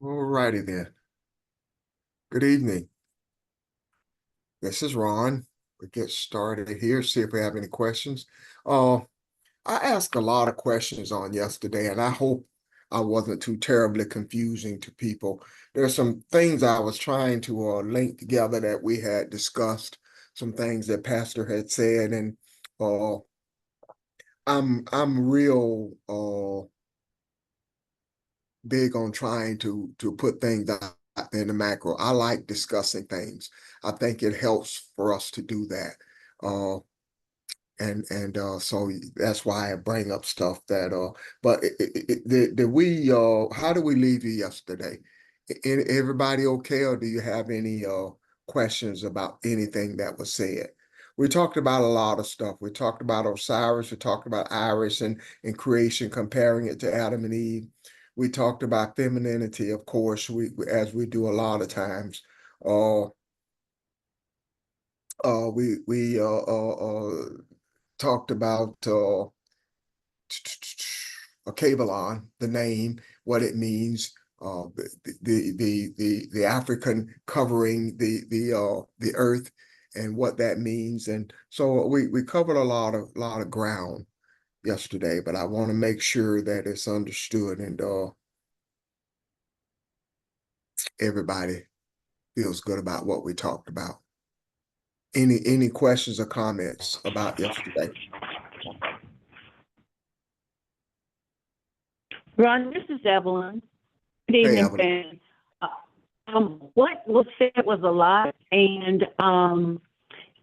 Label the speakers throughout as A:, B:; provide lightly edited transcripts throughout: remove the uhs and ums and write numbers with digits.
A: All righty then. Good evening. This is Ron. We get started here, see if we have any questions. Uh, I asked a lot of questions on yesterday, and I hope I wasn't too terribly confusing to people. There's some things I was trying to link together that we had discussed, some things that Pastor had said, and uh, I'm real big on trying to put things out in the macro. I like discussing things. I think it helps for us to do that. Uh, and so that's why I bring up stuff that but did we how did we leave you yesterday? Everybody okay, or do you have any questions about anything that was said? We talked about a lot of stuff. We talked about Osiris, we talked about Iris and creation, comparing it to Adam and Eve. We talked about femininity, of course, as we do a lot of times. Uh we talked about Kabalon, the name, what it means, the African covering the earth and what that means. And so we covered a lot of ground yesterday, but I want to make sure that it's understood and everybody feels good about what we talked about. Any questions or comments about yesterday?
B: Ron, this is Evelyn. Good
A: Hey,
B: evening,
A: Evelyn.
B: fans. Uh, what was said was a lot, and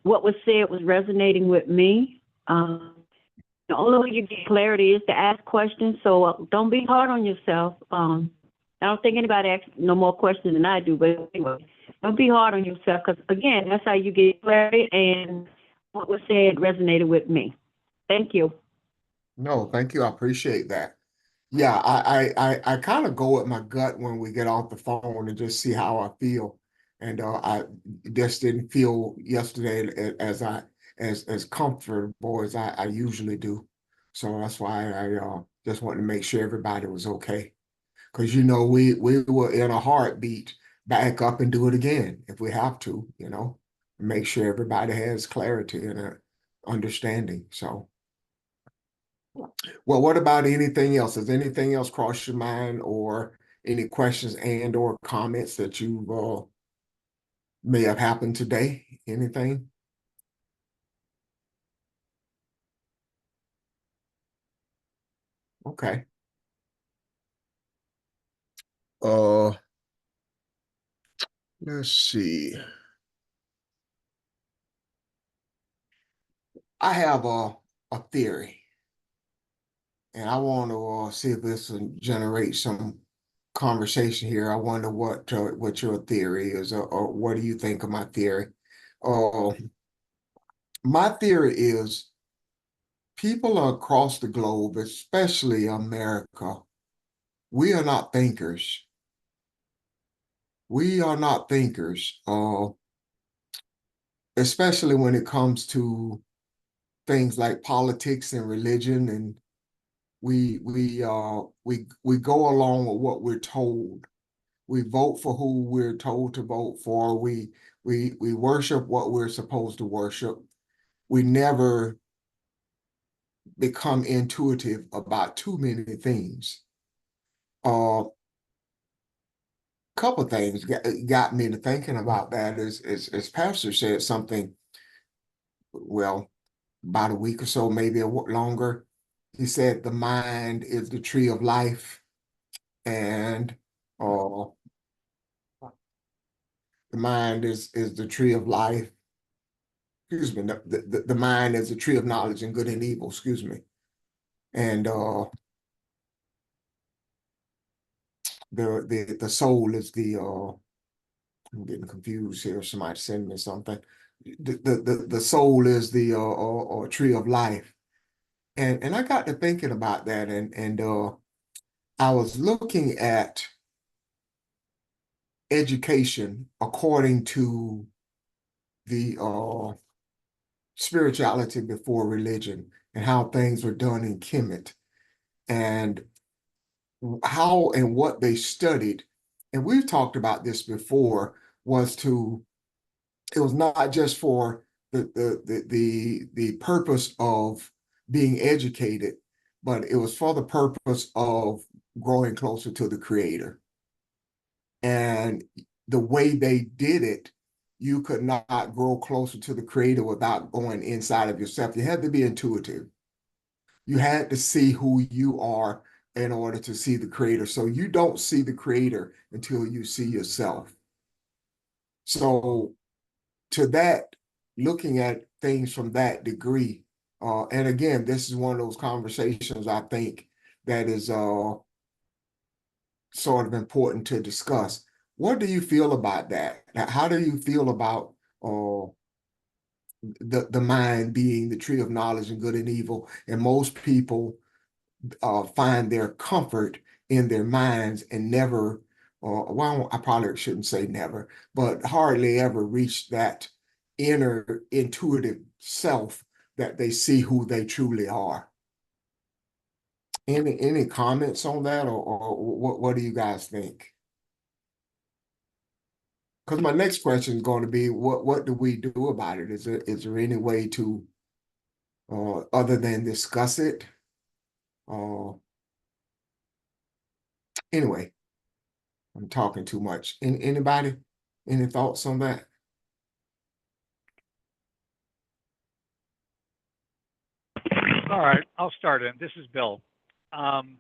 B: what was said was resonating with me. The only way you get clarity is to ask questions, so don't be hard on yourself. I don't think anybody asks no more questions than I do, but anyway, don't be hard on yourself because, again, that's how you get clarity, and what was said resonated with me. Thank you.
A: No, thank you. I appreciate that. Yeah, I kind of go with my gut when we get off the phone and just see how I feel. And I just didn't feel yesterday as comfortable as I usually do. So that's why I just wanted to make sure everybody was okay. Because we were in a heartbeat back up and do it again if we have to, make sure everybody has clarity and a understanding. So. Well, what about anything else? Has anything else crossed your mind or any questions and or comments that you may have happened today? Anything? Okay. Uh, let's see. I have a theory, and I want to see if this will generate some conversation here. I wonder what your theory is, or what do you think of my theory? Uh, my theory is people across the globe, especially America, we are not thinkers. We are not thinkers, especially when it comes to things like politics and religion, and we go along with what we're told. We vote for who we're told to vote for. We worship what we're supposed to worship. We never become intuitive about too many things. A couple of things got me to thinking about that is Pastor said something, well, about a week or so, maybe longer. He said the mind is the tree of life, and uh, the mind is the tree of life. Excuse me, the mind is the tree of knowledge and good and evil. Excuse me, and the soul is the. I'm getting confused here. Somebody send me something. The soul is the tree of life, and I got to thinking about that, and I was looking at education according to the spirituality before religion and how things were done in Kemet and how and what they studied and we've talked about this before, was to, it was not just for the purpose of being educated, but it was for the purpose of growing closer to the Creator. And the way they did it, you could not grow closer to the Creator without going inside of yourself. You had to be intuitive. You had to see who you are in order to see the Creator. So you don't see the Creator until you see yourself. So to that, looking at things from that degree, and again, this is one of those conversations I think that is sort of important to discuss. What do you feel about that? How do you feel about the mind being the tree of knowledge and good and evil? And most people find their comfort in their minds and never, well, I probably shouldn't say never, but hardly ever reach that inner intuitive self that they see who they truly are. Any comments on that, or what do you guys think? Because my next question is going to be, what do we do about it? Is there any way to, other than discuss it? Uh, anyway, I'm talking too much. Anybody? Any thoughts on that?
C: All right, I'll start in. This is Bill. Um,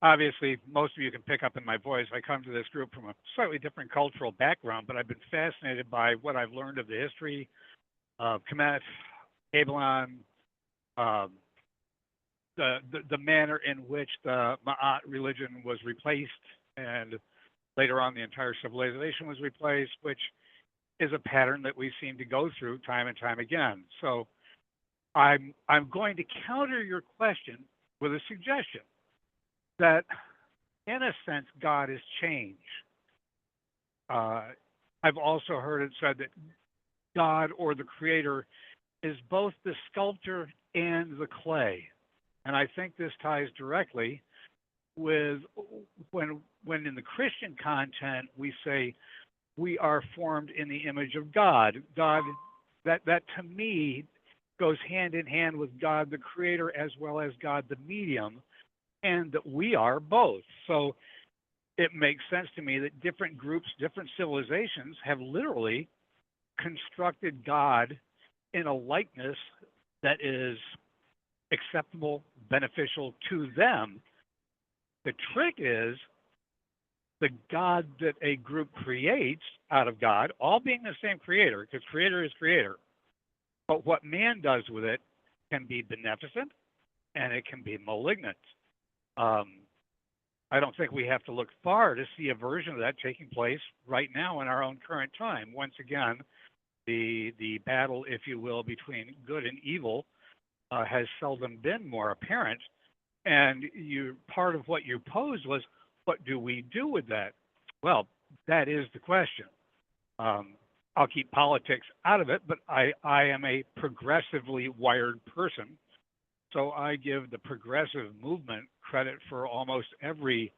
C: Obviously, most of you can pick up in my voice. I come to this group from a slightly different cultural background, but I've been fascinated by what I've learned of the history of Kemet, Babylon, um, the manner in which the Ma'at religion was replaced, and later on the entire civilization was replaced, which is a pattern that we seem to go through time and time again. So I'm going to counter your question with a suggestion that, in a sense, God has changed. I've also heard it said that God, or the Creator, is both the sculptor and the clay, and I think this ties directly with when in the Christian content we say we are formed in the image of God. God, that to me goes hand in hand with God the Creator as well as God the medium, and that we are both. So it makes sense to me that different groups, different civilizations have literally constructed God in a likeness that is acceptable, beneficial to them. The trick is the God that a group creates out of God, all being the same creator, because creator is creator. But what man does with it can be beneficent and it can be malignant. I don't think we have to look far to see a version of that taking place right now in our own current time. Once again, the battle, if you will, between good and evil has seldom been more apparent. And part of what you posed was, what do we do with that? Well, that is the question. I'll keep politics out of it, but I am a progressively wired person. So I give the progressive movement credit for almost every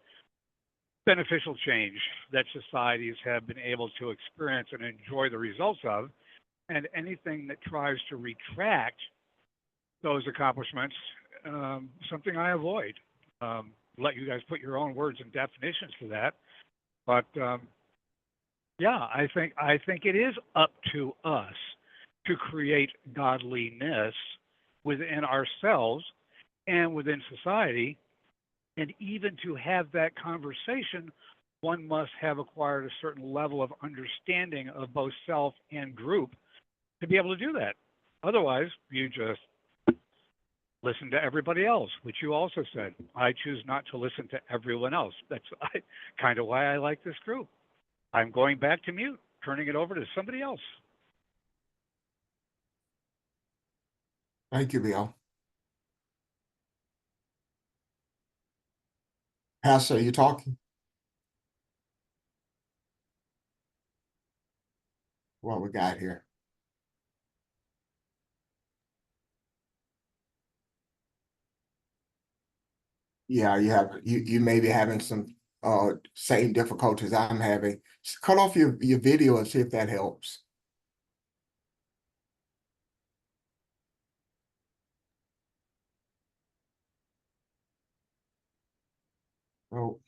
C: beneficial change that societies have been able to experience and enjoy the results of. And anything that tries to retract those accomplishments, something I avoid. Let you guys put your own words and definitions to that. But yeah, I think it is up to us to create godliness within ourselves and within society. And even to have that conversation, one must have acquired a certain level of understanding of both self and group to be able to do that. Otherwise, you just listen to everybody else, which you also said. I choose not to listen to everyone else. That's kind of why I like this group. I'm going back to mute, turning it over to somebody else.
A: Thank you, Bill. Pastor, are you talking? What we got here? Yeah, you may be having some same difficulties I'm having. Just cut off your video and see if that helps. Oh,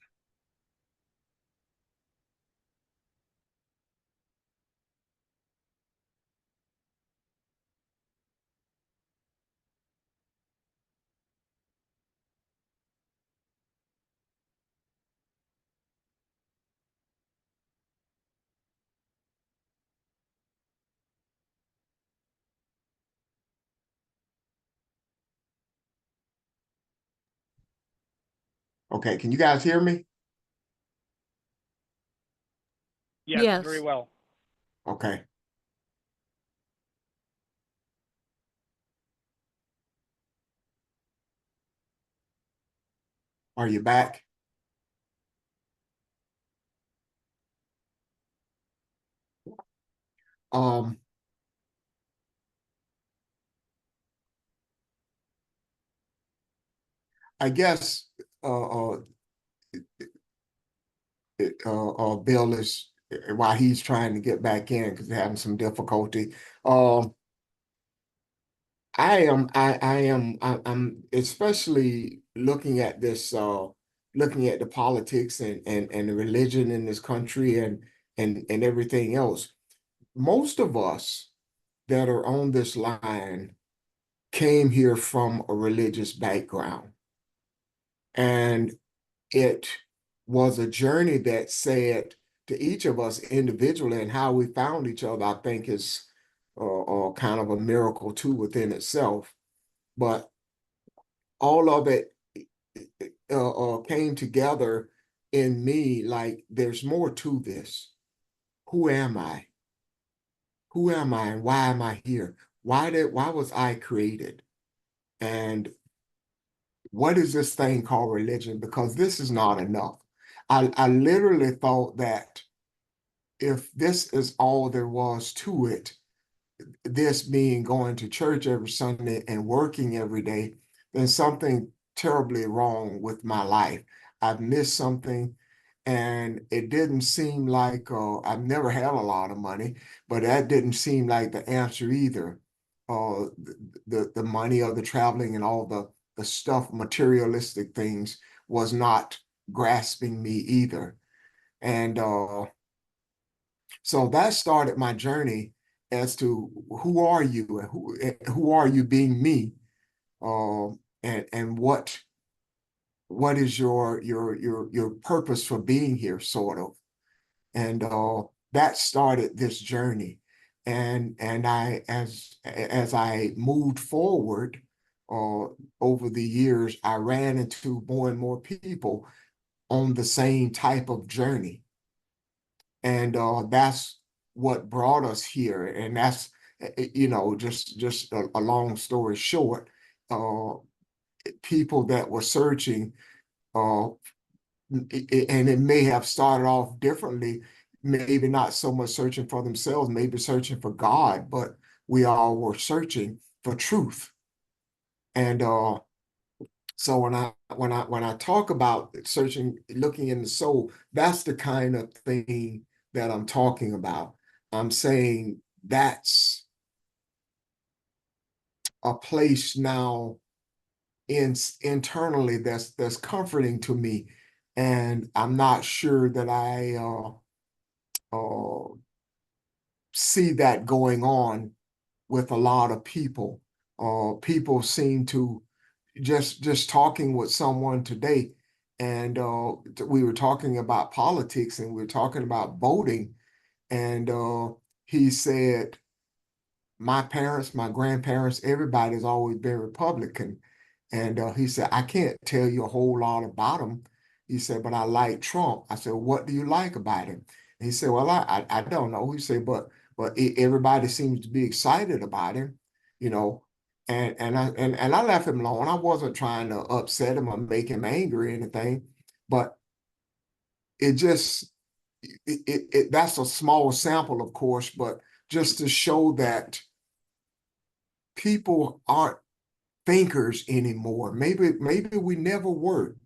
A: okay. Can you guys hear me?
C: Yes, very
D: Yes.
C: well.
A: Okay. Are you back? Um, I guess Bill is while he's trying to get back in because he's having some difficulty. I'm especially looking at this, looking at the politics and the religion in this country and everything else. Most of us that are on this line came here from a religious background. And it was a journey that said to each of us individually, and how we found each other, I think is kind of a miracle too within itself. But all of it came together in me like there's more to this. Who am I? Who am I and why am I here? Why was I created? And what is this thing called religion? Because this is not enough. I literally thought that if this is all there was to it, this being going to church every Sunday and working every day, then something terribly wrong with my life. I've missed something, and it didn't seem like I've never had a lot of money, but that didn't seem like the answer either. The money or the traveling and all the stuff, materialistic things, was not grasping me either. And so that started my journey as to who are you and who are you being me, and what is your purpose for being here, sort of. And that started this journey. And I as I moved forward uh, over the years, I ran into more and more people on the same type of journey. And that's what brought us here. And that's just a long story short, uh, people that were searching, uh, and it may have started off differently, maybe not so much searching for themselves, maybe searching for God, but we all were searching for truth. And so when I talk about searching, looking in the soul, that's the kind of thing that I'm talking about. I'm saying that's a place now internally that's comforting to me, and I'm not sure that I see that going on with a lot of people. People seem to just talking with someone today, and we were talking about politics and we were talking about voting, and he said, my parents, my grandparents, everybody's always been Republican. And he said, I can't tell you a whole lot about him. He said, but I like Trump. I said, what do you like about him? And he said, well, I don't know. He said, but everybody seems to be excited about him, you know. And I left him alone. I wasn't trying to upset him or make him angry or anything, but it just that's a small sample, of course, but just to show that people aren't thinkers anymore. Maybe we never were,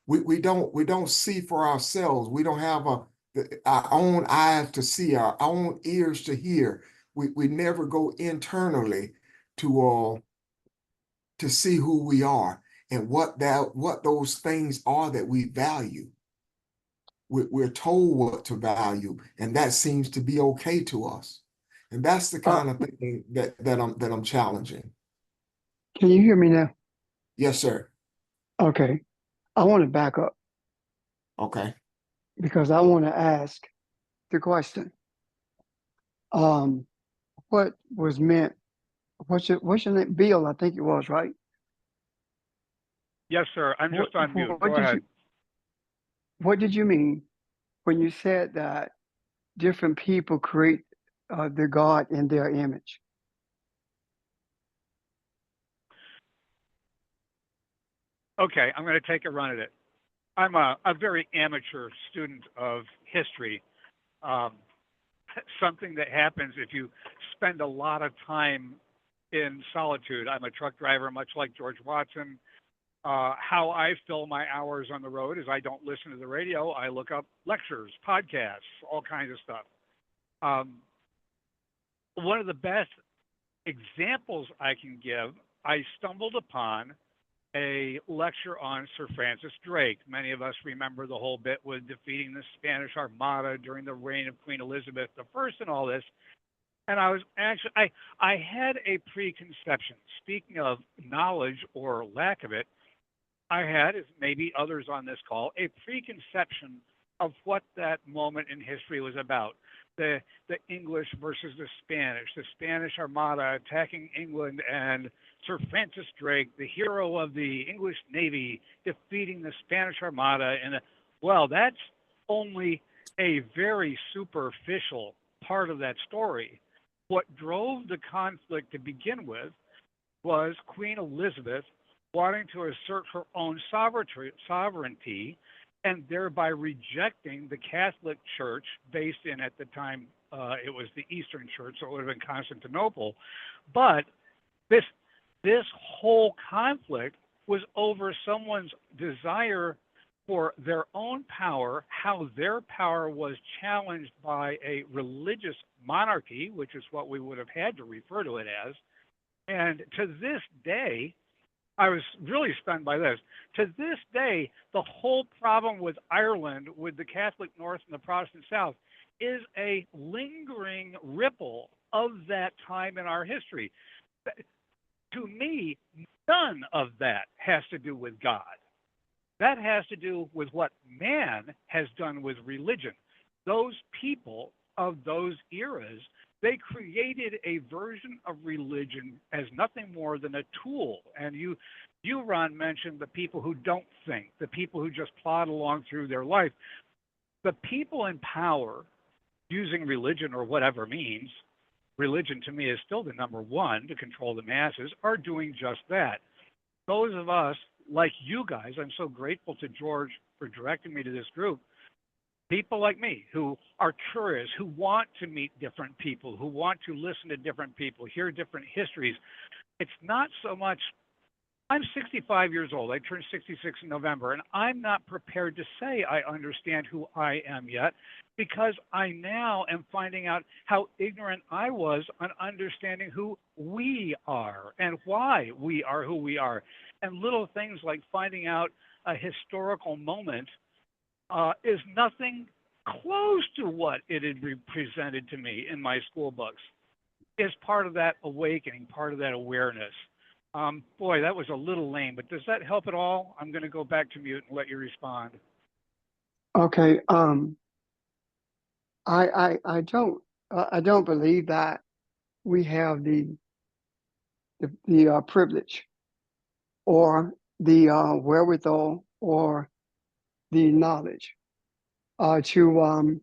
A: we don't see for ourselves. We don't have our own eyes to see, our own ears to hear. We never go internally to see who we are and what those things are that we value. We're told what to value, and that seems to be okay to us. And that's the
D: Uh,
A: kind of thing that I'm challenging.
D: can you hear me now?
A: Yes, sir.
D: Okay. I want to back up
A: Okay.
D: because I want to ask the question. What was meant? What's your name? Bill, I think it was, right?
C: Yes, sir. I'm just on mute.
D: What
C: Go
D: did
C: ahead.
D: what did you mean when you said that different people create the God in their image?
C: Okay, I'm going to take a run at it. I'm a very amateur student of history. Um, Something that happens if you spend a lot of time in solitude. I'm a truck driver, much like George Watson. How I fill my hours on the road is I don't listen to the radio. I look up lectures, podcasts, all kinds of stuff. Um, One of the best examples I can give, I stumbled upon a lecture on Sir Francis Drake. Many of us remember the whole bit with defeating the Spanish Armada during the reign of Queen Elizabeth I and all this. And I was actually, I had a preconception. Speaking of knowledge or lack of it, I had, as maybe others on this call, a preconception of what that moment in history was about. The English versus the Spanish Armada attacking England, and Sir Francis Drake, the hero of the English Navy, defeating the Spanish Armada. And well, that's only a very superficial part of that story. What drove the conflict to begin with was Queen Elizabeth wanting to assert her own sovereignty and thereby rejecting the Catholic Church based in, at the time, it was the Eastern Church, so it would have been Constantinople. But this whole conflict was over someone's desire for their own power, how their power was challenged by a religious monarchy, which is what we would have had to refer to it as. And to this day, I was really stunned by this. To this day, the whole problem with Ireland, with the Catholic North and the Protestant South, is a lingering ripple of that time in our history. To me, none of that has to do with God. That has to do with what man has done with religion. Those people of those eras, they created a version of religion as nothing more than a tool. And you, Ron, mentioned the people who don't think, the people who just plod along through their life. The people in power using religion or whatever means, religion to me is still the number one to control the masses, are doing just that. Those of us, like you guys, I'm so grateful to George for directing me to this group, people like me who are curious, who want to meet different people, who want to listen to different people, hear different histories. It's not so much, I'm 65 years old. I turned 66 in November, and I'm not prepared to say I understand who I am yet, because I now am finding out how ignorant I was on understanding who we are and why we are who we are. And little things like finding out a historical moment is nothing close to what it had presented to me in my school books. Is part of that awakening, part of that awareness. Boy, that was a little lame, but does that help at all? I'm going to go back to mute and let you respond.
D: Okay. I don't believe that we have the privilege or the wherewithal or the knowledge to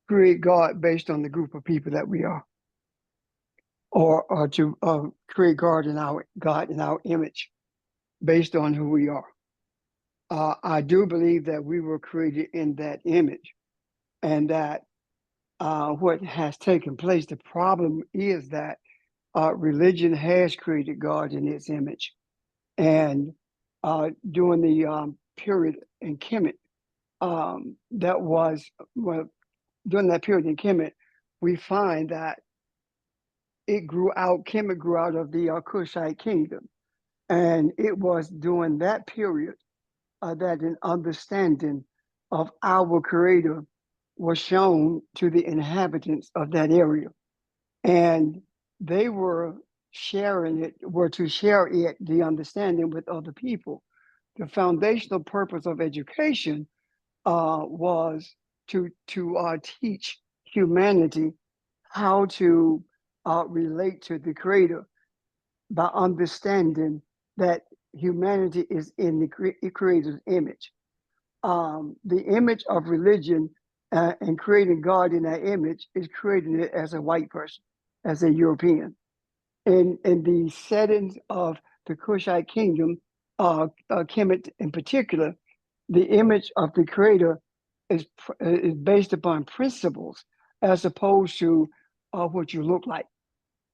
D: create God based on the group of people that we are, or to create God in our image based on who we are. I do believe that we were created in that image, and that what has taken place, the problem is that religion has created God in its image. And during the period in Kemet, that was, well, during that period in Kemet, we find that Kemet grew out of the Kushite kingdom. And it was during that period that an understanding of our Creator was shown to the inhabitants of that area. And they were to share it, the understanding, with other people. The foundational purpose of education was to teach humanity how to relate to the Creator by understanding that humanity is in the Creator's image. The image of religion and creating God in that image is creating it as a white person, as a European. In the settings of the Kushite kingdom, Kemet in particular, the image of the Creator is based upon principles as opposed to what you look like.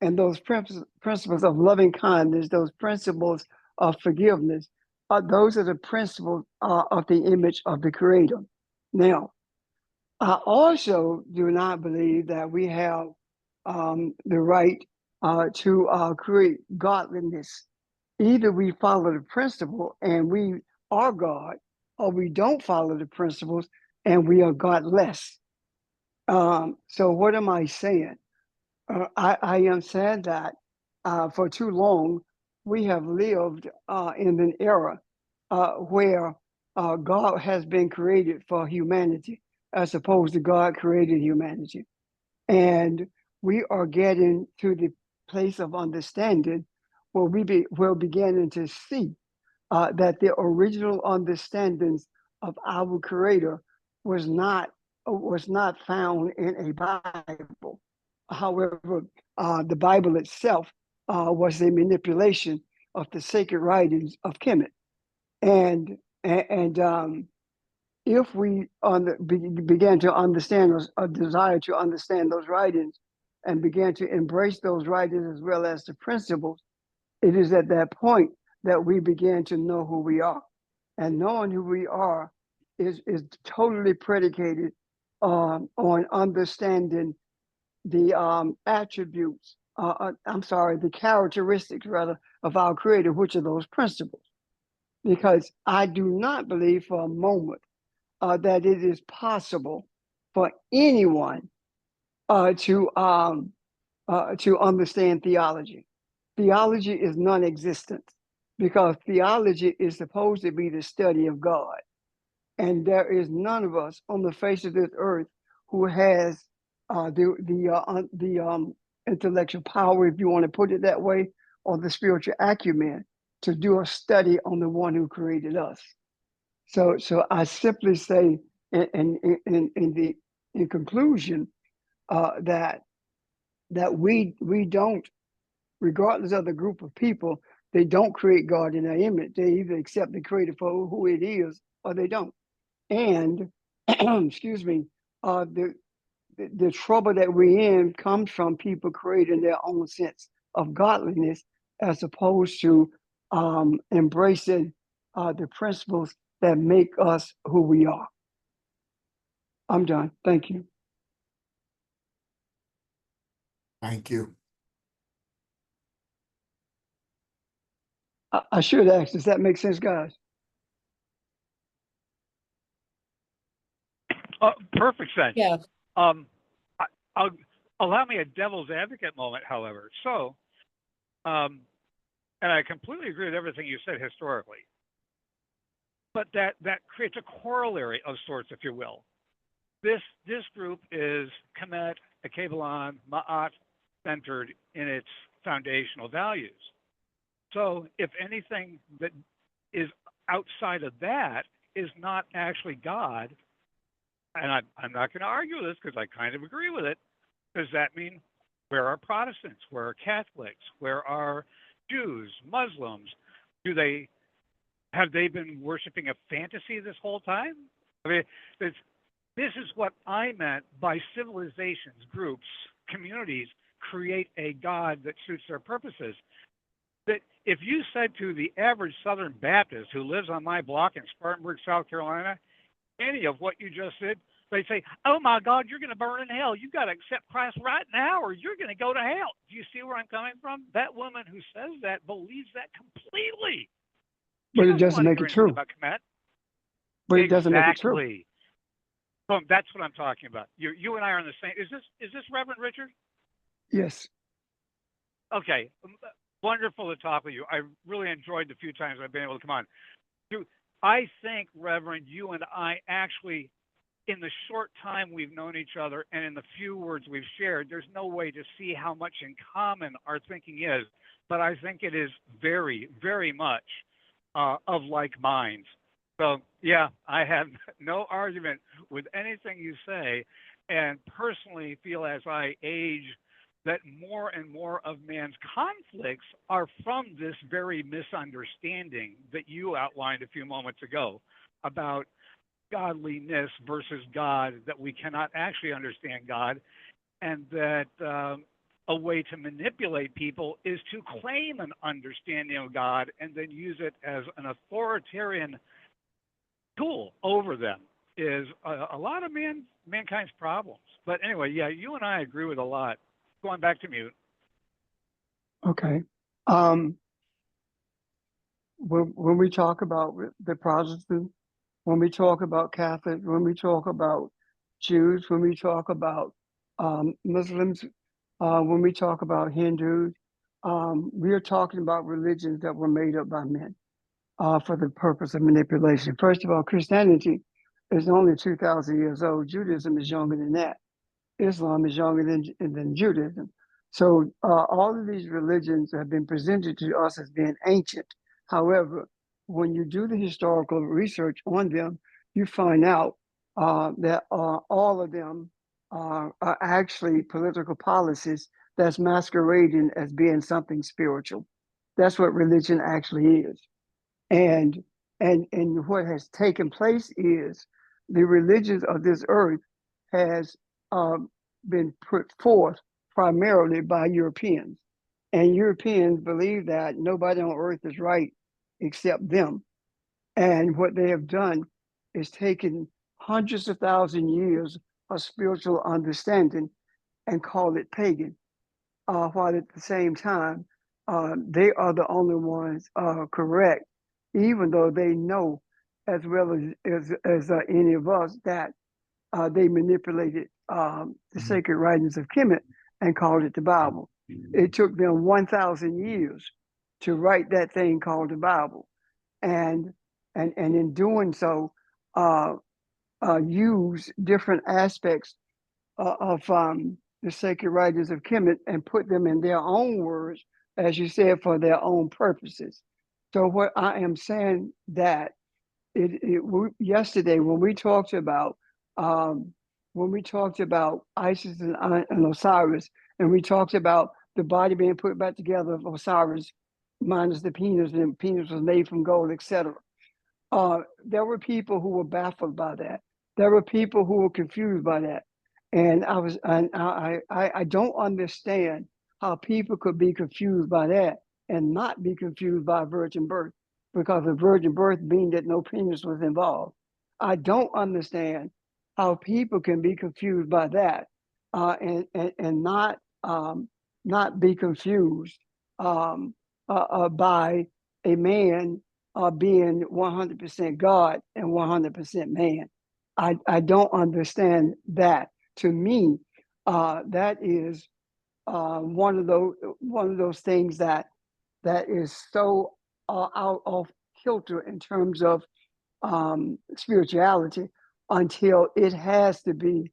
D: And those principles of loving kindness, those principles of forgiveness, those are the principles of the image of the Creator. Now, I also do not believe that we have the right to create godliness. Either we follow the principle and we are God, or we don't follow the principles and we are godless. So what am I saying? I am saying that for too long, we have lived in an era where God has been created for humanity, as opposed to God created humanity. And we are getting to the place of understanding where we're beginning to see that the original understandings of our Creator was not found in a Bible. However, the Bible itself was a manipulation of the sacred writings of Kemet, and if we began to understand a desire to understand those writings and began to embrace those writings as well as the principles, it is at that point that we begin to know who we are. And knowing who we are is totally predicated on understanding the attributes, the characteristics rather of our Creator, which are those principles. Because I do not believe for a moment that it is possible for anyone to understand theology. Theology is non-existent because theology is supposed to be the study of God. And there is none of us on the face of this earth who has the intellectual power, if you want to put it that way, or the spiritual acumen to do a study on the one who created us. So I simply say in conclusion that we don't, regardless of the group of people, they don't create God in their image. They either accept the Creator for who it is or they don't. And excuse me, the trouble that we're in comes from people creating their own sense of godliness as opposed to embracing the principles that make us who we are. I'm done. Thank you.
A: Thank you.
D: I should ask, does that make sense, guys?
C: Perfect sense.
E: Yeah.
C: I'll allow me a devil's advocate moment, however. So, and I completely agree with everything you said historically, but that creates a corollary of sorts, if you will. This group is Kemet, Akebalon, Ma'at centered in its foundational values. So if anything that is outside of that is not actually God, and I'm not going to argue this because I kind of agree with it, does that mean where are Protestants? Where are Catholics? Where are Jews, Muslims? Have they been worshiping a fantasy this whole time? I mean, this is what I meant by civilizations, groups, communities create a God that suits their purposes. That if you said to the average Southern Baptist who lives on my block in Spartanburg, South Carolina, any of what you just said, they say, "Oh my God, you're going to burn in hell. You've got to accept Christ right now, or you're going to go to hell." Do you see where I'm coming from? That woman who says that believes that completely. She
D: But it
C: doesn't
D: doesn't
C: want to
D: make
C: hear
D: it
C: anything
D: true.
C: about Kemet.
D: But it doesn't make it true.
C: Exactly. Boom, that's what I'm talking about. You and I are on the same. Is this Reverend Richard?
D: Yes.
C: Okay, wonderful to talk with you. I really enjoyed the few times I've been able to come on. I think, Reverend, you and I actually, in the short time we've known each other and in the few words we've shared, there's no way to see how much in common our thinking is, but I think it is very, very much of like minds. So, yeah, I have no argument with anything you say, and personally feel as I age that more and more of man's conflicts are from this very misunderstanding that you outlined a few moments ago about godliness versus God, that we cannot actually understand God, and that a way to manipulate people is to claim an understanding of God and then use it as an authoritarian tool over them is a lot of mankind's problems. But anyway, yeah, you and I agree with a lot. Going back to mute.
D: Okay. When we talk about the Protestant, when we talk about Catholics, when we talk about Jews, when we talk about Muslims, when we talk about Hindus, we are talking about religions that were made up by men for the purpose of manipulation. First of all, Christianity is only 2,000 years old. Judaism is younger than that. Islam is younger than Judaism. So all of these religions have been presented to us as being ancient. However, when you do the historical research on them, you find out that all of them are actually political policies that's masquerading as being something spiritual. That's what religion actually is. And and what has taken place is the religions of this earth has been put forth primarily by Europeans. And Europeans believe that nobody on earth is right except them. And what they have done is taken hundreds of thousand years of spiritual understanding and call it pagan, while at the same time, they are the only ones correct, even though they know as well as any of us that they manipulated the sacred writings of Kemet and called it the Bible. It took them 1,000 years to write that thing called the Bible, and in doing so, use different aspects of the sacred writings of Kemet and put them in their own words, as you said, for their own purposes. So what I am saying that yesterday um, when we talked about Isis and Osiris, and we talked about the body being put back together of Osiris minus the penis, and the penis was made from gold, etc. There were people who were baffled by that. There were people who were confused by that, and I don't understand how people could be confused by that and not be confused by virgin birth, because of virgin birth being that no penis was involved. I don't understand how people can be confused by that and not be confused by a man being 100% God and 100% man. I don't understand that. To me, that is one of those things that is so out of kilter in terms of spirituality, until it has to be.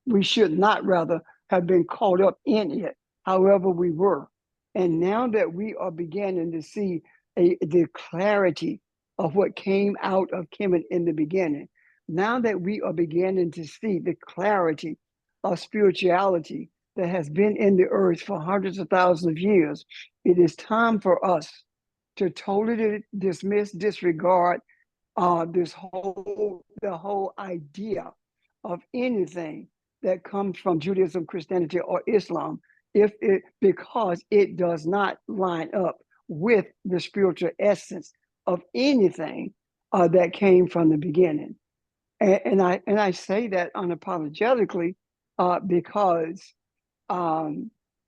D: We should not rather have been caught up in it. However, we were. And now that we are beginning to see the clarity of what came out of Kemet in the beginning, now that we are beginning to see the clarity of spirituality that has been in the earth for hundreds of thousands of years, it is time for us to totally disregard the whole idea of anything that comes from Judaism, Christianity, or Islam, because it does not line up with the spiritual essence of anything that came from the beginning. And I say that unapologetically because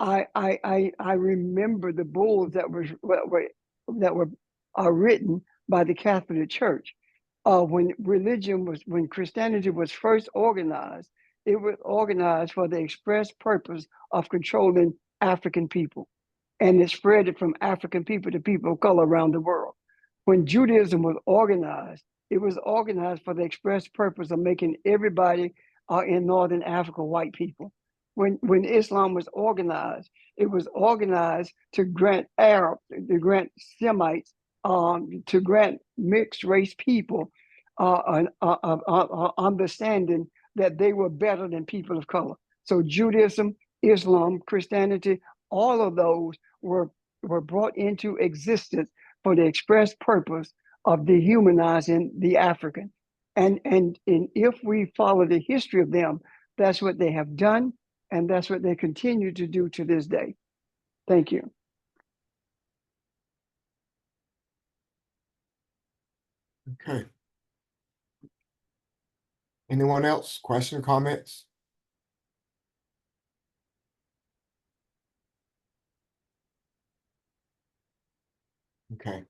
D: I remember the bulls that were written by the Catholic Church when Christianity was first organized. It was organized for the express purpose of controlling African people, and it spread it from African people to people of color around the world. When Judaism was organized, it was organized for the express purpose of making everybody in Northern Africa white people. When Islam was organized, it was organized to grant Arabs, to grant Semites, to grant mixed race people an understanding that they were better than people of color. So Judaism, Islam, Christianity, all of those were brought into existence for the express purpose of dehumanizing the African. And if we follow the history of them, that's what they have done, and that's what they continue to do to this day. Thank you.
A: Okay. Anyone else? Question, comments? Okay.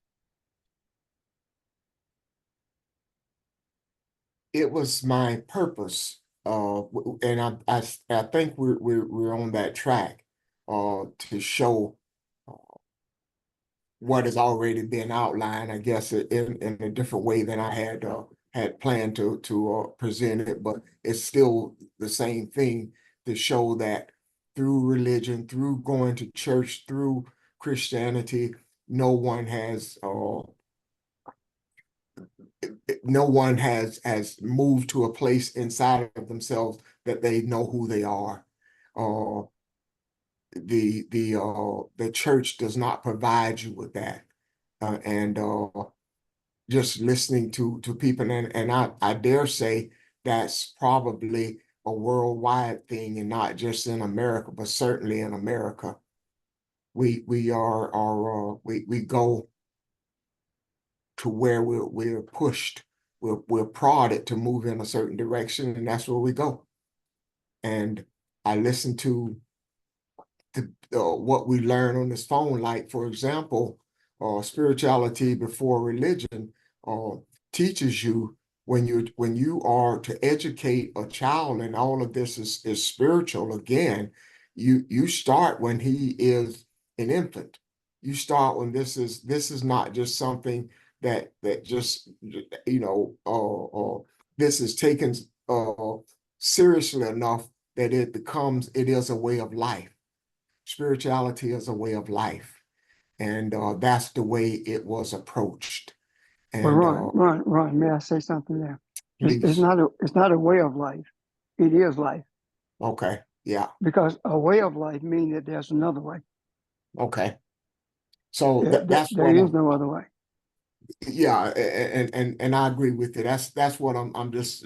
A: It was my purpose, and I think we're on that track, to show what has already been outlined, I guess, in a different way than I had planned to present it, but it's still the same thing, to show that through religion, through going to church, through Christianity, no one has moved to a place inside of themselves that they know who they are. The church does not provide you with that. And just listening to people, and I dare say that's probably a worldwide thing, and not just in America, but certainly in America. We go to where we're pushed, we're prodded to move in a certain direction, and that's where we go. And I listen to what we learn on this phone, like, for example, spirituality before religion teaches you, when you are to educate a child, and all of this is spiritual again, you start when he is an infant. You start when this is not just something that just, this is taken seriously enough that it is a way of life. Spirituality is a way of life, and that's the way it was approached.
D: Well,
A: And
D: Ron, may I say something there? It's
A: please.
D: not a way of life. It is life,
A: Okay, yeah,
D: because a way of life means that there's another way.
A: okay. So that's
D: There
A: what
D: is no other way.
A: yeah, and I agree with it. That's what I'm just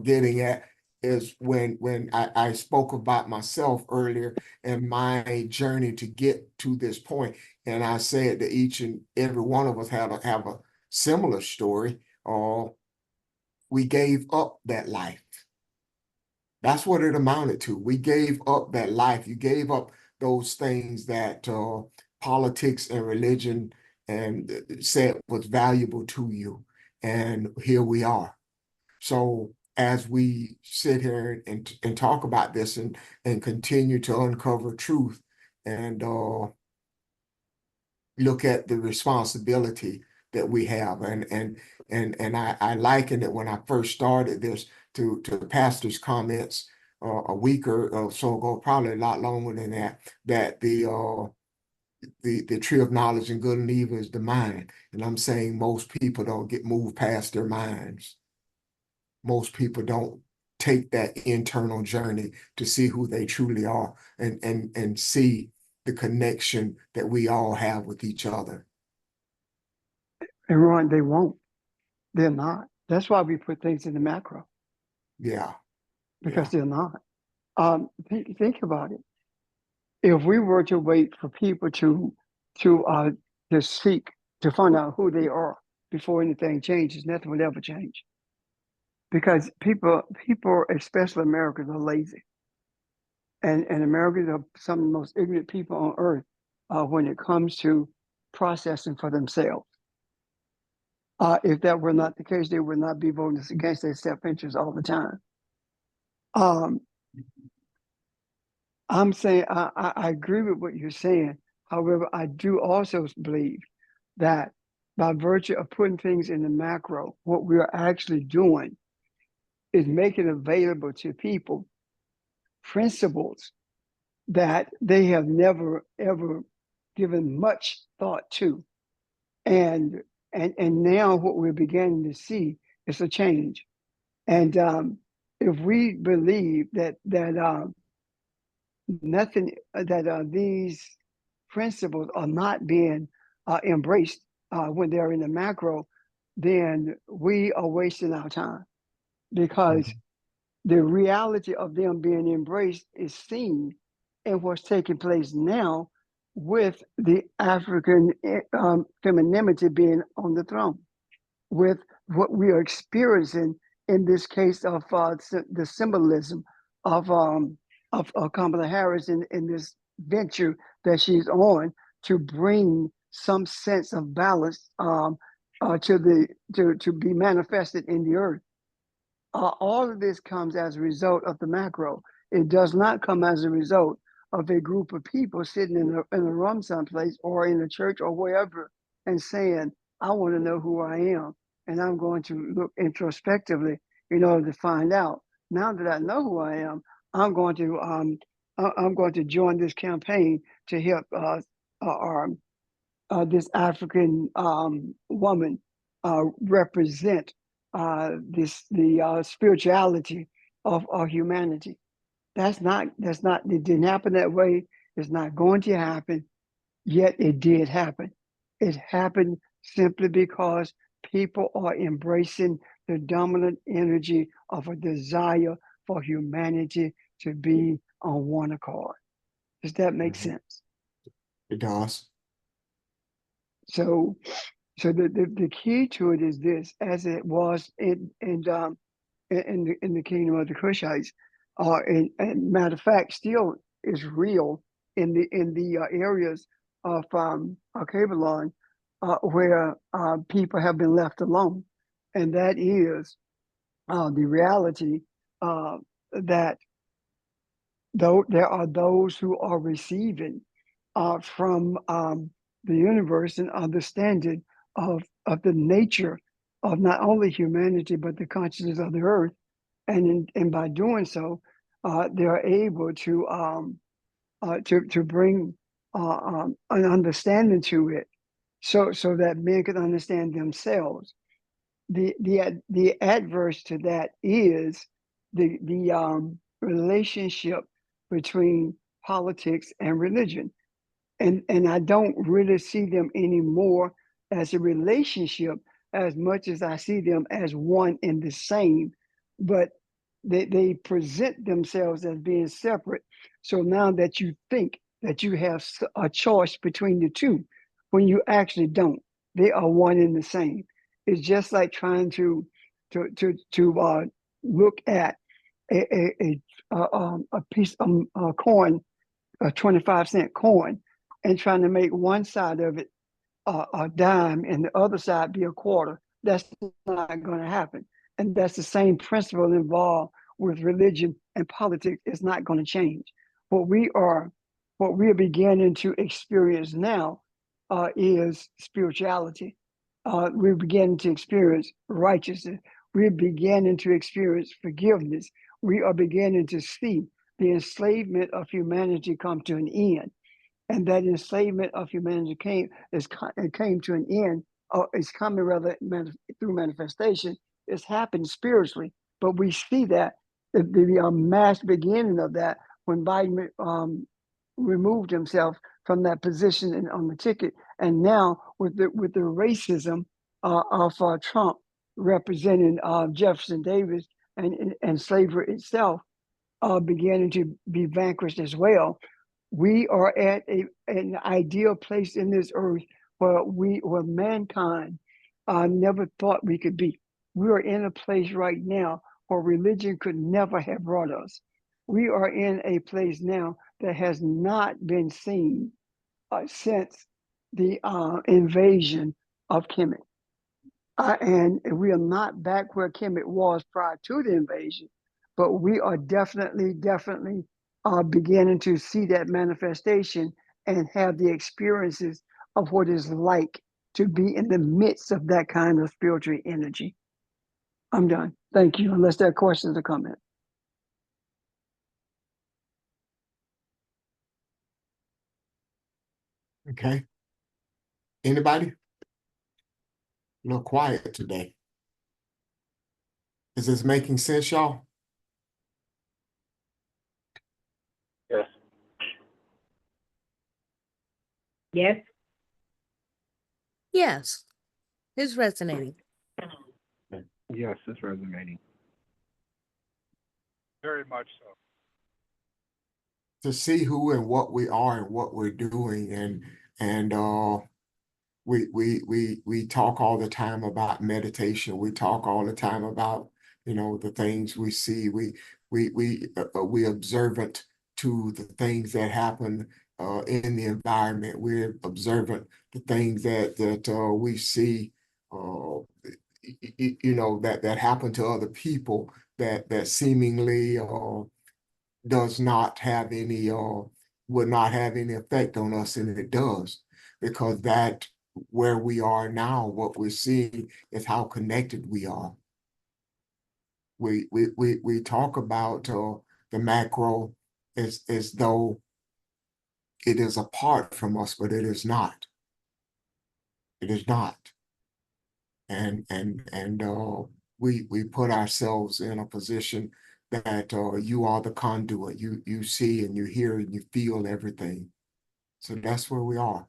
A: getting at, is when I spoke about myself earlier and my journey to get to this point, and I said that each and every one of us have a similar story. We gave up that life. That's what it amounted to. We gave up that life. You gave up those things that politics and religion and said was valuable to you. And here we are. So as we sit here and talk about this and continue to uncover truth and look at the responsibility that we have, and I liken it, when I first started this, to the pastor's comments a week or so ago, probably a lot longer than that, that the tree of knowledge and good and evil is the mind. And I'm saying most people don't get moved past their minds. Most people don't take that internal journey to see who they truly are, and see the connection that we all have with each other.
D: And Ron, they won't. They're not. That's why we put things in the macro,
A: Yeah.
D: because they're not. Think about it. if we were to wait for people to seek to find out who they are before anything changes, nothing will ever change. Because people, especially Americans, are lazy, and Americans are some of the most ignorant people on earth when it comes to processing for themselves. If that were not the case, they would not be voting against their self-interest all the time. I'm saying I agree with what you're saying. However, I do also believe that by virtue of putting things in the macro, what we are actually doing is making available to people principles that they have never ever given much thought to. And now what we're beginning to see is a change. And if we believe that nothing that these principles are not being embraced when they're in the macro, then we are wasting our time, because the reality of them being embraced is seen in what's taking place now with the African femininity being on the throne, with what we are experiencing in this case of the symbolism of Kamala Harris in this venture that she's on to bring some sense of balance to be manifested in the earth. All of this comes as a result of the macro. It does not come as a result of a group of people sitting in a room someplace or in a church or wherever and saying, I want to know who I am, and I'm going to look introspectively in order to find out. Now that I know who I am, I'm going to join this campaign to help this African woman represent the spirituality of humanity. It didn't happen that way. It's not going to happen, yet it did happen. It happened simply because people are embracing the dominant energy of a desire for humanity to be on one accord. Does that make sense?
A: It does.
D: So the key to it is this, as it was in the kingdom of the Cushites, and matter of fact, still is real in the areas of Kabbalah where people have been left alone, and that is the reality that though there are those who are receiving from the universe and understanding of the nature of not only humanity but the consciousness of the earth, and by doing so, they are able to bring an understanding to it, so that men can understand themselves. The adverse to that is the relationship between politics and religion, and I don't really see them anymore as a relationship as much as I see them as one and the same, but they present themselves as being separate. So now that you think that you have a choice between the two, when you actually don't, they are one and the same. It's just like trying to look at a piece of a coin, a 25-cent coin, and trying to make one side of it a dime and the other side be a quarter. That's not going to happen. And that's the same principle involved with religion and politics. It's not going to change. What we are beginning to experience now is spirituality. We're beginning to experience righteousness. We're beginning to experience forgiveness. We are beginning to see the enslavement of humanity come to an end. And that enslavement of humanity came to an end, or it's coming rather through manifestation. It's happened spiritually, but we see that the mass beginning of that when Biden removed himself from that position on the ticket, and now with the racism of Trump representing Jefferson Davis and slavery itself beginning to be vanquished as well. We are at an ideal place in this earth where mankind never thought we could be. We are in a place right now where religion could never have brought us. We are in a place now that has not been seen since the invasion of Kemet. And we are not back where Kemet was prior to the invasion, but we are definitely beginning to see that manifestation and have the experiences of what it's like to be in the midst of that kind of spiritual energy. I'm done. Thank you. Unless there are questions or comments.
A: Okay. Anybody? A little quiet today. Is this making sense, y'all?
E: Yes.
B: Yes.
F: Yes, it's resonating.
E: Yes, it's resonating.
C: Very much so.
A: To see who and what we are and what we're doing, and we talk all the time about meditation. We talk all the time about, the things we see. We observant to the things that happen in the environment. We're observant to things that we see, that happen to other people that seemingly does not have any would not have any effect on us, and it does, because that where we are now, what we're seeing is how connected we are. We talk about the macro as though it is apart from us, but it is not. It is not. And we put ourselves in a position that you are the conduit. You see and you hear and you feel everything. So that's where we are.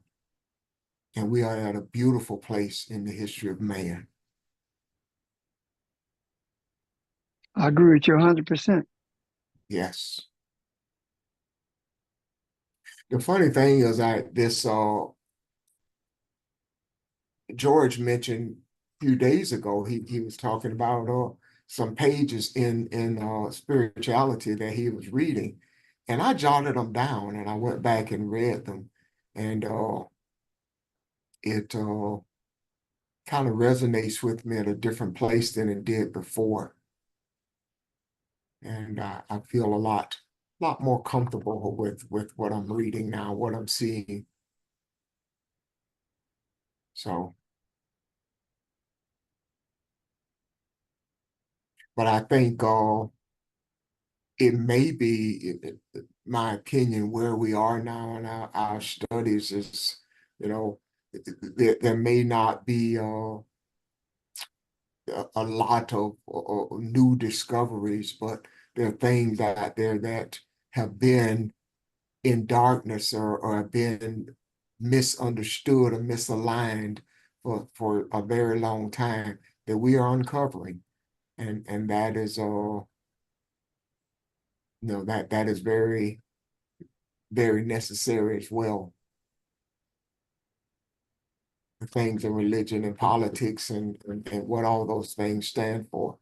A: And we are at a beautiful place in the history of man.
D: I agree with you 100%.
A: Yes. The funny thing is this George mentioned a few days ago, he was talking about some pages in spirituality that he was reading. And I jotted them down and I went back and read them. And it kind of resonates with me at a different place than it did before. And I feel a lot more comfortable with what I'm reading now, what I'm seeing. So, but I think it may be, my opinion, where we are now in our studies is, there may not be a lot of new discoveries, but there are things out there that have been in darkness or have been misunderstood or misaligned for a very long time that we are uncovering. And that is that is very, very necessary as well. The things in religion and politics and what all those things stand for.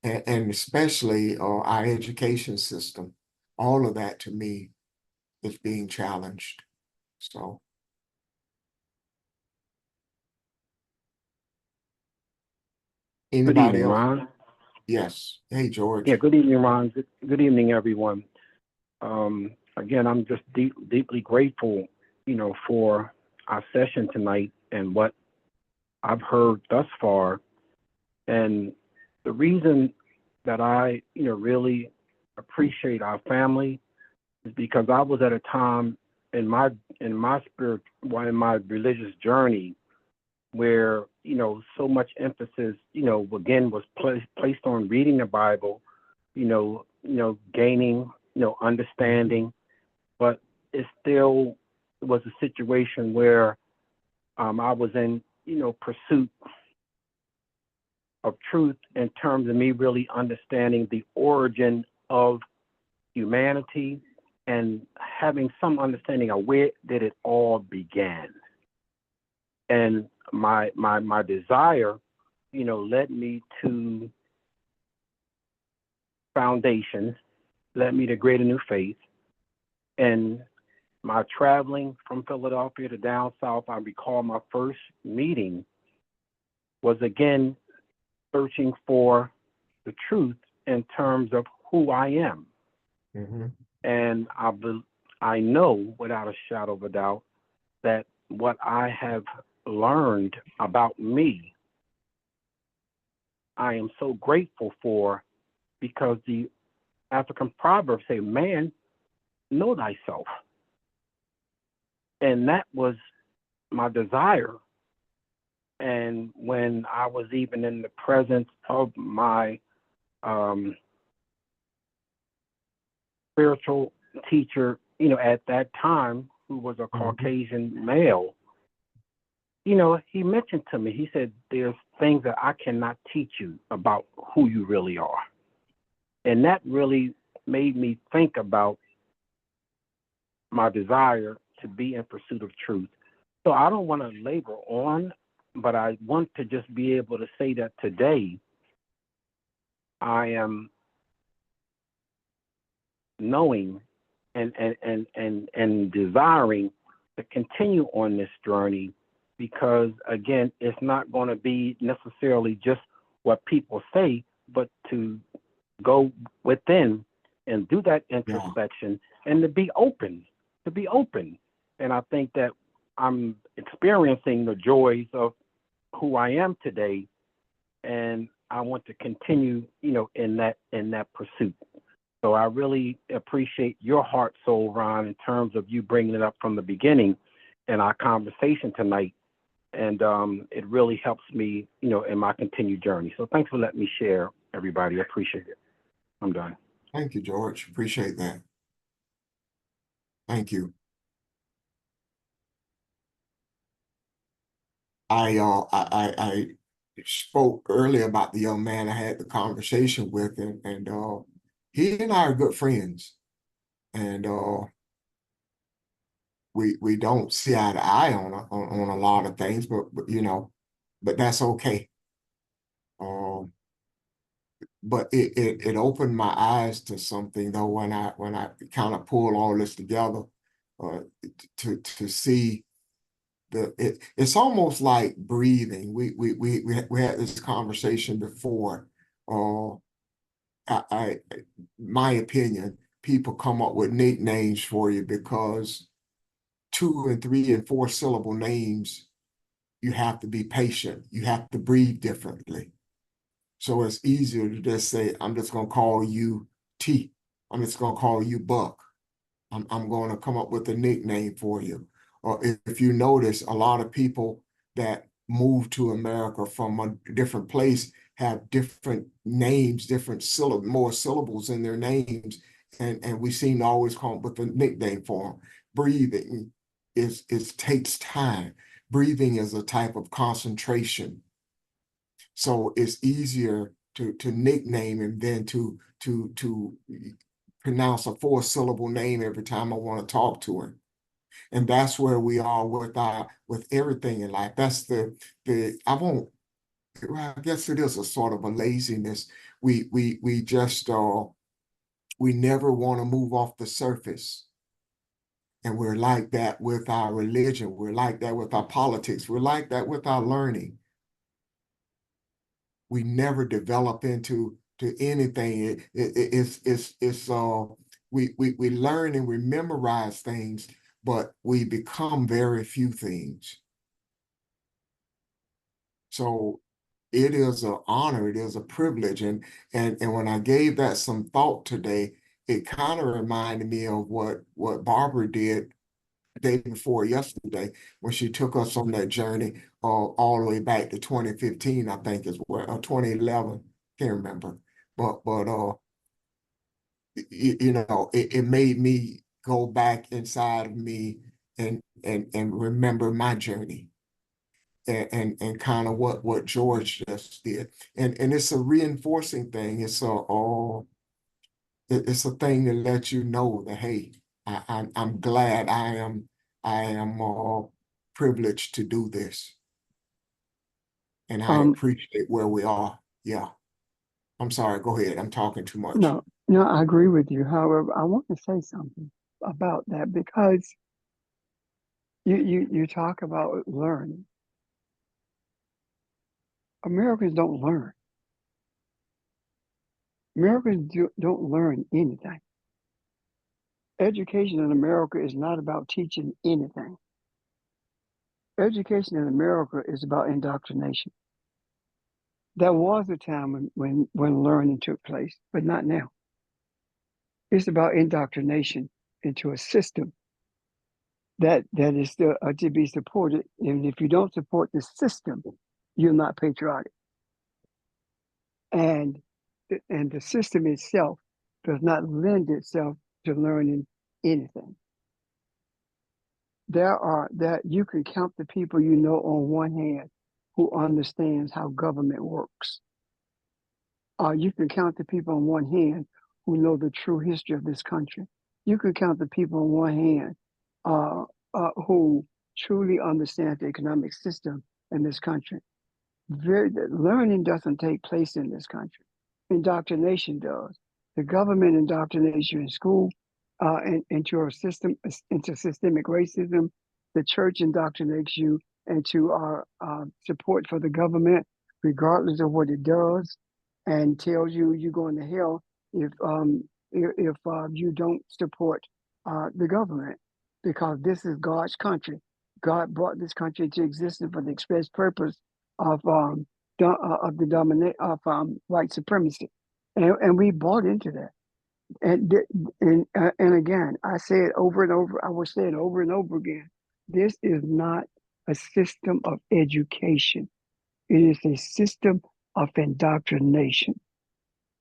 A: And especially our education system. All of that to me is being challenged. So.
E: Good
A: Anybody
E: evening,
A: else?
E: Ron.
A: Yes. Hey, George.
E: Yeah, good evening, Ron. Good evening, everyone. Again, I'm just deeply grateful, for our session tonight and what I've heard thus far. And the reason that I, really appreciate our family is because I was at a time in my spirit, in my religious journey, where so much emphasis, again, was placed on reading the Bible, gaining, understanding, but it still was a situation where I was in, pursuit of truth in terms of me really understanding the origin of humanity and having some understanding of where did it all began. And my desire, led me to Foundation, led me to Greater New Faith. And my traveling from Philadelphia to down south, I recall my first meeting was again searching for the truth in terms of who I am.
A: Mhm.
E: And I know without a shadow of a doubt that what I have learned about me, I am so grateful for, because the African proverbs say, man, know thyself. And that was my desire. And when I was even in the presence of my spiritual teacher, at that time, who was a Caucasian male, he mentioned to me, he said, there's things that I cannot teach you about who you really are. And that really made me think about my desire to be in pursuit of truth. So I don't want to labor on, but I want to just be able to say that today I am knowing and desiring to continue on this journey, because again, it's not going to be necessarily just what people say, but to go within and do that introspection and to be open. And I think that I'm experiencing the joys of who I am today, and I want to continue, in that pursuit. So I really appreciate your heart, soul, Ron, in terms of you bringing it up from the beginning in our conversation tonight. And it really helps me, in my continued journey. So thanks for letting me share, everybody. I appreciate it. I'm done.
A: Thank you, George. Appreciate that. Thank you. I spoke earlier about the young man I had the conversation with, and he and I are good friends, and we don't see eye to eye on a lot of things, but but that's okay. But it opened my eyes to something though when I kind of pull all this together, to see it's almost like breathing. We had this conversation before. I my opinion, people come up with nicknames for you because 2 and 3 and 4 syllable names, you have to be patient. You have to breathe differently. So it's easier to just say, I'm just gonna call you T. I'm just gonna call you Buck. I'm going to come up with a nickname for you. Or if you notice, a lot of people that move to America from a different place have different names, different more syllables in their names, and we seem to always come up with a nickname for them. Breathing takes time. Breathing is a type of concentration. So it's easier to nickname him than to pronounce a 4-syllable name every time I want to talk to him. And that's where we are with everything in life. That's well, I guess it is a sort of a laziness. We just we never want to move off the surface. And we're like that with our religion. We're like that with our politics. We're like that with our learning. We never develop into anything. We learn and we memorize things, but we become very few things. So it is an honor, it is a privilege. And when I gave that some thought today, it kind of reminded me of what Barbara did the day before yesterday when she took us on that journey all the way back to 2015, I think is what, or 2011, can't remember. But it made me go back inside of me and remember my journey and kind of what George just did. And it's a reinforcing thing. It's a thing that lets you know that, hey, I'm glad I am privileged to do this. And I
D: Um,
A: appreciate where we are. Yeah. I'm sorry, go ahead. I'm talking too much.
D: no, I agree with you. However, I want to say something about that because you talk about learning. Americans don't learn. Don't learn anything. Education in America is not about teaching anything. Education in America is about indoctrination. There was a time when learning took place, but not now. It's about indoctrination into a system that is to be supported. And if you don't support the system, you're not patriotic. And the system itself does not lend itself to learning anything. That you can count the people you know on one hand who understands how government works. You can count the people on one hand who know the true history of this country. You can count the people on one hand who truly understand the economic system in this country. Learning doesn't take place in this country. Indoctrination does. The government indoctrinates you in school into a system, into systemic racism. The church indoctrinates you into support for the government, regardless of what it does, and tells you you're going to hell if you don't support the government, because this is God's country. God brought this country into existence for the express purpose of white supremacy, and we bought into that. And again, I say it over and over. I will say it over and over again. This is not a system of education. It is a system of indoctrination.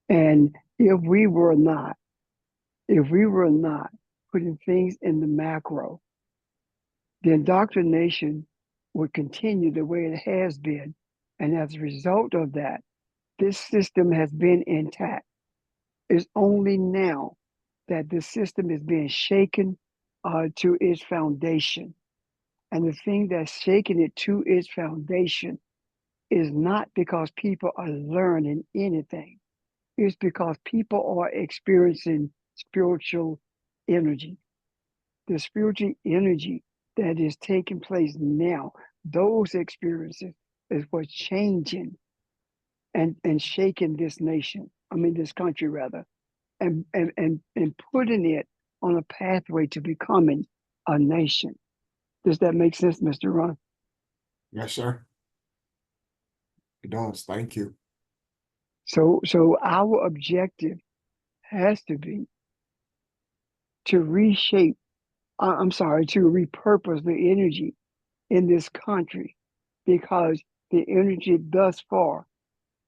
D: And if we were not putting things in the macro, the indoctrination would continue the way it has been. And as a result of that, this system has been intact. It's only now that the system is being shaken to its foundation. And the thing that's shaking it to its foundation is not because people are learning anything. It's because people are experiencing spiritual energy. The spiritual energy that is taking place now, those experiences is what's changing and shaking this nation. I mean, this country rather, and putting it on a pathway to becoming a nation. Does that make sense, Mr. Ron?
A: Yes, sir. It does. Thank you.
D: So our objective has to be to reshape, I'm sorry, to repurpose the energy in this country, because the energy thus far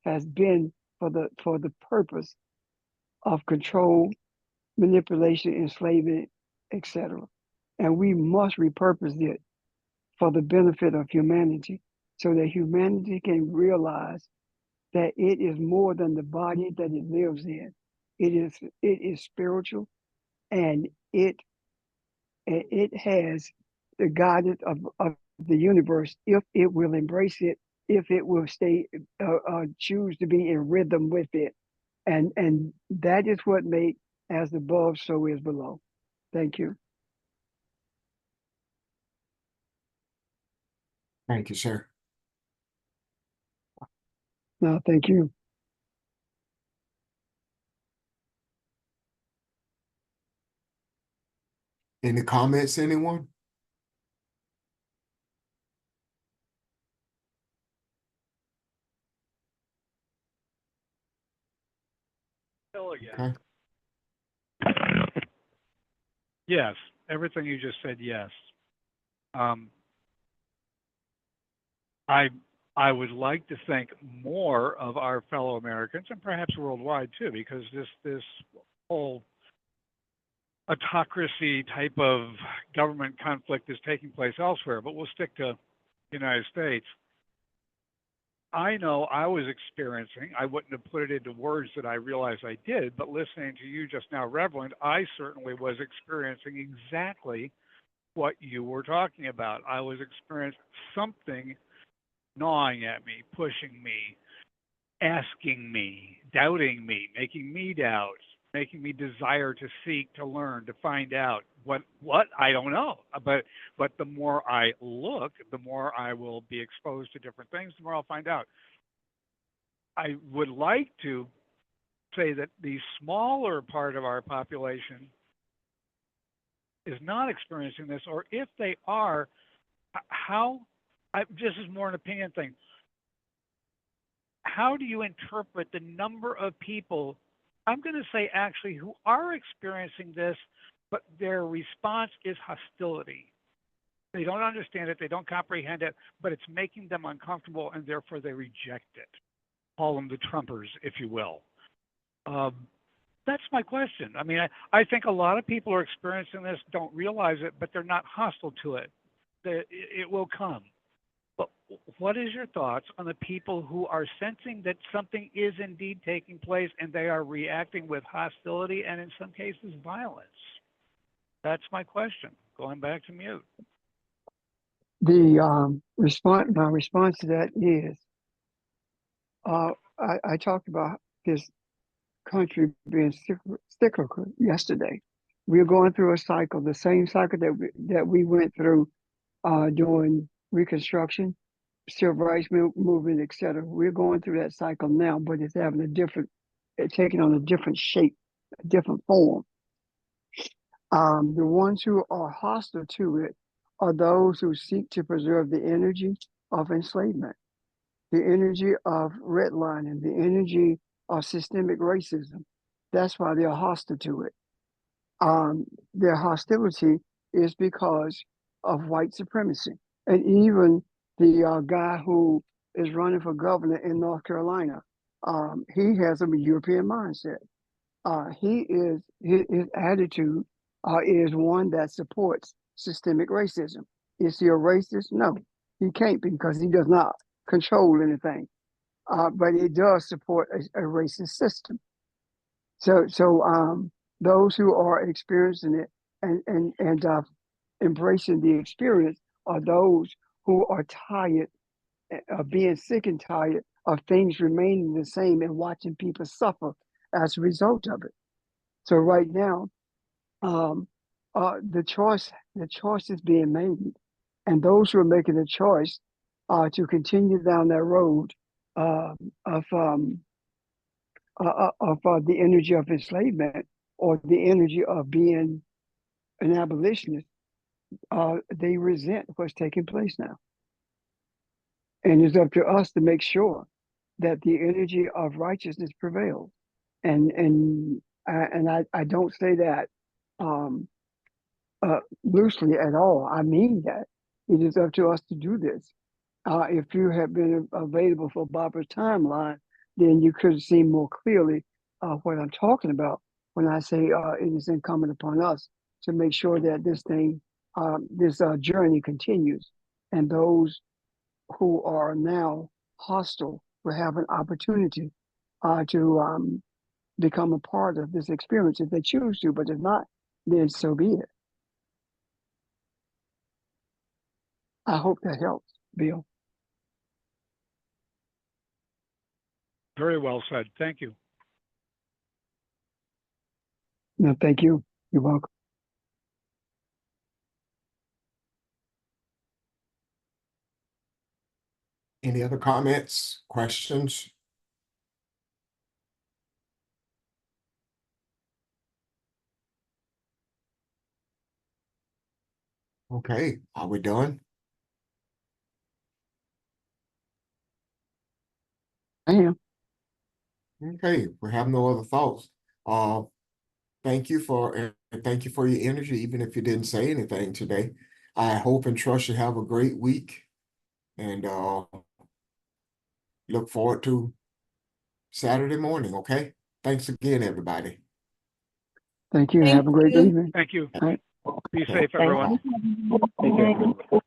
D: has been for the purpose of control, manipulation, enslavement, etc. And we must repurpose it for the benefit of humanity, so that humanity can realize that it is more than the body that it lives in. It is spiritual, and it has the guidance of the universe if it will embrace it, if it will choose to be in rhythm with it. And that is what made as above, so is below. Thank you.
A: Thank you, sir.
D: No, thank you.
A: Any comments, anyone?
C: Bill again.
A: Okay.
C: Yes, everything you just said, yes. I would like to think more of our fellow Americans, and perhaps worldwide too, because this whole autocracy type of government conflict is taking place elsewhere, but we'll stick to the United States. I know I was experiencing, I wouldn't have put it into words that I realize I did, but listening to you just now, Reverend, I certainly was experiencing exactly what you were talking about. I was experiencing something gnawing at me, pushing me, asking me, doubting me, making me doubt, making me desire to seek, to learn, to find out what I don't know. But the more I look, the more I will be exposed to different things, the more I'll find out. I would like to say that the smaller part of our population is not experiencing this, or if they are, how, this is more an opinion thing. How do you interpret the number of people, I'm going to say actually, who are experiencing this, but their response is hostility? They don't understand it, they don't comprehend it, but it's making them uncomfortable, and therefore they reject it. Call them the Trumpers, if you will. That's my question. I mean, I think a lot of people are experiencing this, don't realize it, but they're not hostile to it. It will come. But what is your thoughts on the people who are sensing that something is indeed taking place and they are reacting with hostility and in some cases violence? That's my question. Going back to mute.
D: The my response to that is, I talked about this country being cyclical yesterday. We're going through a cycle, the same cycle that we went through during Reconstruction, Civil Rights movement, etc. We're going through that cycle now, but it's taking on a different shape, a different form. The ones who are hostile to it are those who seek to preserve the energy of enslavement, the energy of redlining, the energy of systemic racism. That's why they're hostile to it. Their hostility is because of white supremacy. And even the guy who is running for governor in North Carolina, he has a European mindset. His attitude is one that supports systemic racism. Is he a racist? No, he can't be because he does not control anything. But it does support a racist system. So those who are experiencing it and embracing the experience are those who are tired of being sick and tired of things remaining the same and watching people suffer as a result of it. So right now, the choice is being made, and those who are making the choice to continue down that road of the energy of enslavement or the energy of being an abolitionist, they resent what's taking place now. And it's up to us to make sure that the energy of righteousness prevails. And I don't say that loosely at all. I mean that. It is up to us to do this. If you have been available for Barbara's timeline, then you could see more clearly what I'm talking about when I say it is incumbent upon us to make sure that this journey continues, and those who are now hostile will have an opportunity to become a part of this experience if they choose to, but if not, then so be it. I hope that helps, Bill.
C: Very well said. Thank you.
D: No, thank you. You're welcome.
A: Any other comments, questions? Okay, are we done?
D: I am.
A: Okay, we have no other thoughts. Thank you for your energy, even if you didn't say anything today. I hope and trust you have a great week, and look forward to Saturday morning. Okay, thanks again, everybody.
D: Thank you.
F: Thank
D: Have a great
F: you.
D: evening.
C: Thank you.
D: All right.
C: Be
A: Okay,
C: safe, everyone.
E: Thank you.